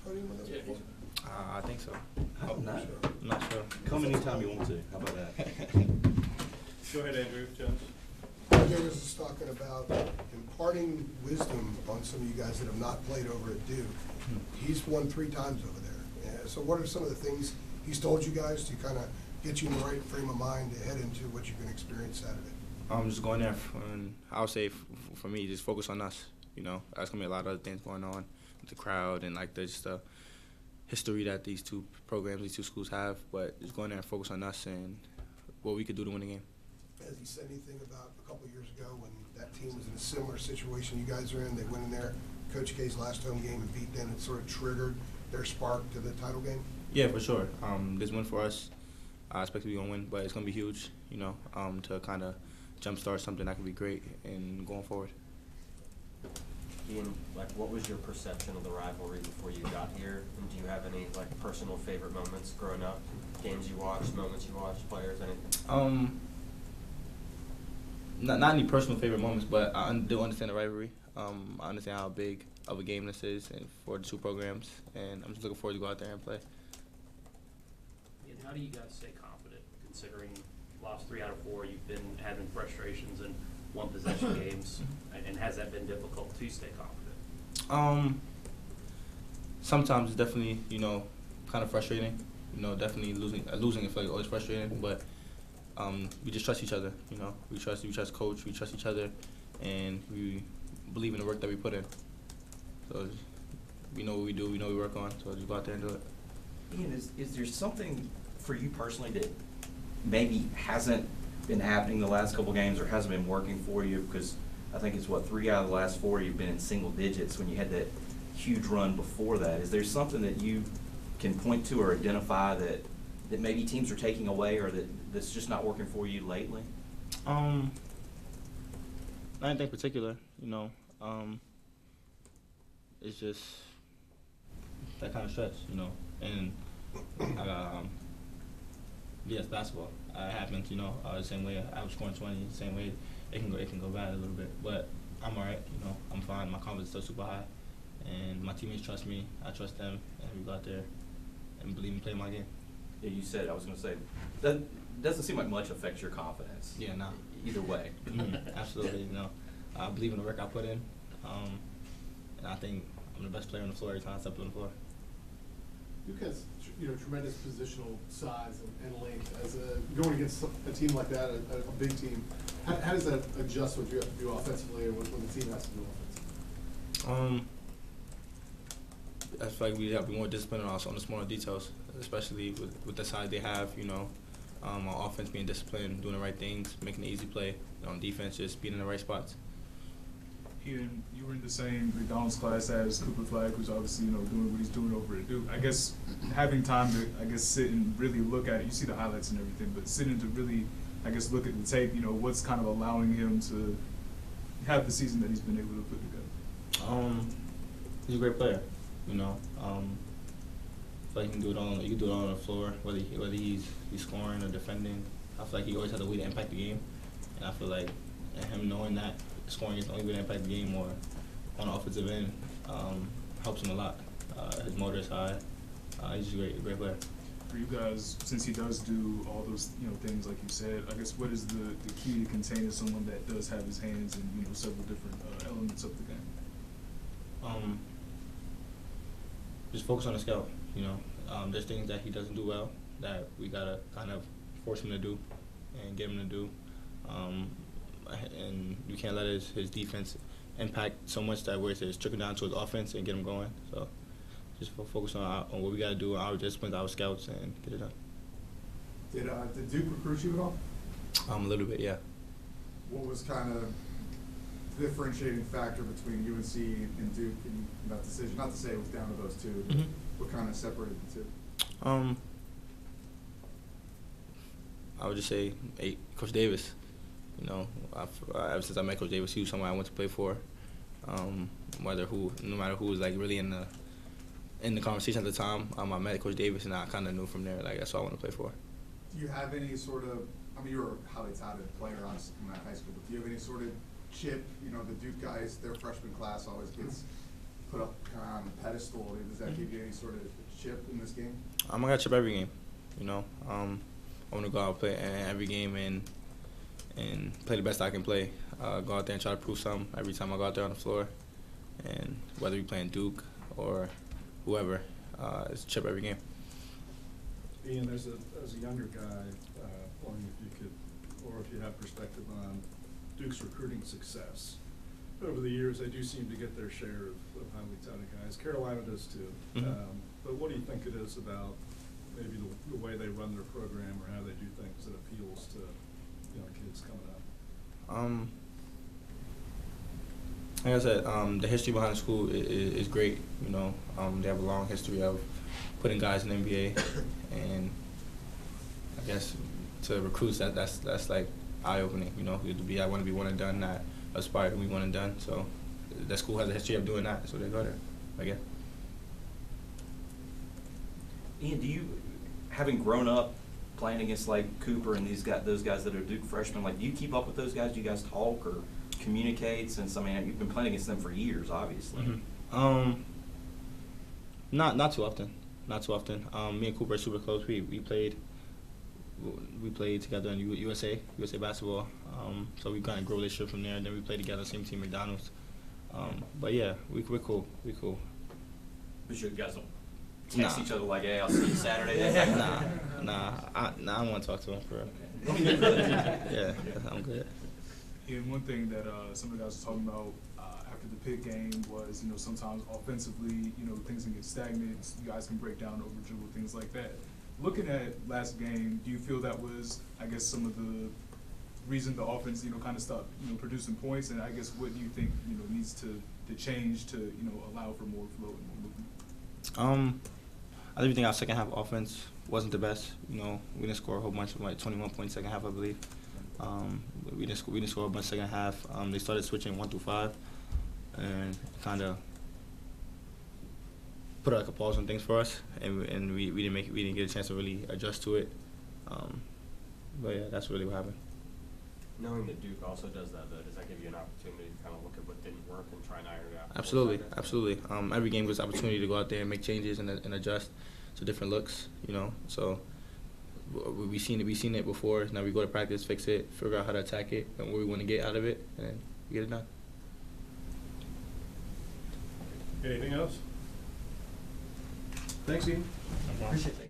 Podium with us before? I think so. I'm not. I'm not sure. Come anytime you want to. How about that? Go ahead, Andrew. Jones. There was just talking about imparting wisdom on some of you guys that have not played over at Duke. He's won 3 times over there. So what are some of the things he's told you guys to kind of get you in the right frame of mind to head into what you're going to experience Saturday? I'm just going there, and I would say for me, just focus on us. You know, there's gonna be a lot of other things going on with the crowd and like just the history that these two programs, these two schools have. But just going there and focus on us and what we could do to win the game. Has he said anything about a couple of years ago when that team was in a similar situation you guys are in? They went in there, Coach K's last home game and beat them. It sort of triggered their spark to the title game? Yeah, for sure. This win for us, I expect we're gonna win, but it's gonna be huge. You know, to kind of jumpstart something that could be great and going forward. Ian, like, what was your perception of the rivalry before you got here? And do you have any, like, personal favorite moments growing up? Games you watched, moments you watched, players, anything? Not any personal favorite moments, but I do understand the rivalry. I understand how big of a game this is and for the two programs, and I'm just looking forward to go out there and play. And how do you guys stay confident, considering lost 3 out of 4, you've been having frustrations in one-possession games, and has that been difficult to stay confident? Sometimes it's definitely, you know, kind of frustrating. You know, definitely losing I feel like always frustrating, but we just trust each other. You know, we trust coach, we trust each other, and we believe in the work that we put in. So we know what we do, we know what we work on, so just go out there and do it. Ian, is there something for you personally that maybe hasn't been happening the last couple games or hasn't been working for you? Because I think it's, 3 out of the last 4 you've been in single digits when you had that huge run before that. Is there something that you can point to or identify that maybe teams are taking away or that's just not working for you lately? Not anything particular, you know. It's just that kind of stretch, you know. And I got, it's basketball. It happens, you know. The same way I was scoring 20, the same way it can go bad a little bit. But I'm all right, you know. I'm fine. My confidence is still super high, and my teammates trust me. I trust them, and we go out there and believe in playing my game. Yeah, you said, I was going to say, that doesn't seem like much affects your confidence. Yeah, no. Either way. Absolutely, you know. I believe in the work I put in, and I think I'm the best player on the floor every time I step on the floor. Duke has, tremendous positional size and length. As going against a team like that, a big team, how does that adjust what you have to do offensively or what the team has to do offensively? I feel like we have to be more disciplined on the smaller details, especially with the size they have, you know. On offense, being disciplined, doing the right things, making the easy play. On defense, just being in the right spots. Ian, you were in the same McDonald's class as Cooper Flag, who's obviously, doing what he's doing over at Duke. I guess having time to, sit and really look at it, you see the highlights and everything, but sitting to really, look at the tape, what's kind of allowing him to have the season that he's been able to put together? He's a great player, you know. I feel like you can do it all on the floor, whether he's scoring or defending. I feel like he always has a way to impact the game, and I feel like him knowing that scoring is the only way to impact the game or on the offensive end helps him a lot. His motor is high. He's just a great player. For you guys, since he does do all those things like you said, I guess what is the key to containing someone that does have his hands in several different elements of the game? Just focus on the scout. There's things that he doesn't do well that we gotta kind of force him to do and get him to do. And you can't let his defense impact so much that where it's trickle down to his offense and get him going. So just focus on what we got to do, our disciplines, our scouts, and get it done. Did Duke recruit you at all? A little bit, yeah. What was kind of the differentiating factor between UNC and Duke in that decision? Not to say it was down to those two, but what kind of separated the two? I would just say Coach Davis. Ever since I met Coach Davis, he was someone I went to play for. No matter who was really in the conversation at the time, I met Coach Davis, and I kind of knew from there that's what I want to play for. Do you have any sort of? You were a highly touted player in high school, but do you have any sort of chip? The Duke guys, their freshman class always gets put up kind of on a pedestal. Does that give you any sort of chip in this game? I got chip every game, you know. I want to go out and play every game and play the best I can play. Go out there and try to prove something every time I go out there on the floor. And whether we playing Duke or whoever, it's chip every game. Ian, as a younger guy, wondering if you could, or if you have perspective on Duke's recruiting success. Over the years, they do seem to get their share of highly touted guys. Carolina does too. Mhm. But what do you think it is about maybe the way they run their program or how they do things that appeals to kids coming up? Like I said, the history behind the school is great. You know, they have a long history of putting guys in the NBA, and I guess to recruits that's like eye opening. You know, I want to be one and done, not aspire to be one and done. So that school has a history of doing that, so they go there. I guess. Ian, do you, having grown up playing against like Cooper and those guys that are Duke freshmen, like do you keep up with those guys? Do you guys talk or communicate? Since I mean you've been playing against them for years, obviously. Mm-hmm. Not too often. Not too often. Me and Cooper are super close. We played together in USA basketball. So we kind of grow a relationship from there. And then we played together, same team, McDonald's. But yeah, we're cool. We cool. But you guys don't text Nah. each other like, "Hey, I'll see you Saturday." I don't want to talk to him for real. Yeah, I'm good. And one thing that some of the guys were talking about after the Pitt game was, sometimes offensively, things can get stagnant. You guys can break down over dribble, things like that. Looking at last game, do you feel that was, I guess, some of the reason the offense, kind of stopped, producing points? And I guess what do you think, needs to change to, allow for more flow and more movement? I do think our second half offense wasn't the best. We didn't score a whole bunch of 21 points second half, I believe. We didn't score a bunch second half. They started switching 1 through 5, and kind of put like a pause on things for us, and we didn't get a chance to really adjust to it. But yeah, that's really what happened. Knowing that Duke also does that, though, does that give you an opportunity to kind of look at what didn't work and try and iron it out? Absolutely. Every game gives us opportunity to go out there and make changes and adjust to different looks. So we've seen it before. Now we go to practice, fix it, figure out how to attack it, and what we want to get out of it, and then we get it done. Anything else? Thanks, Ian. Appreciate it.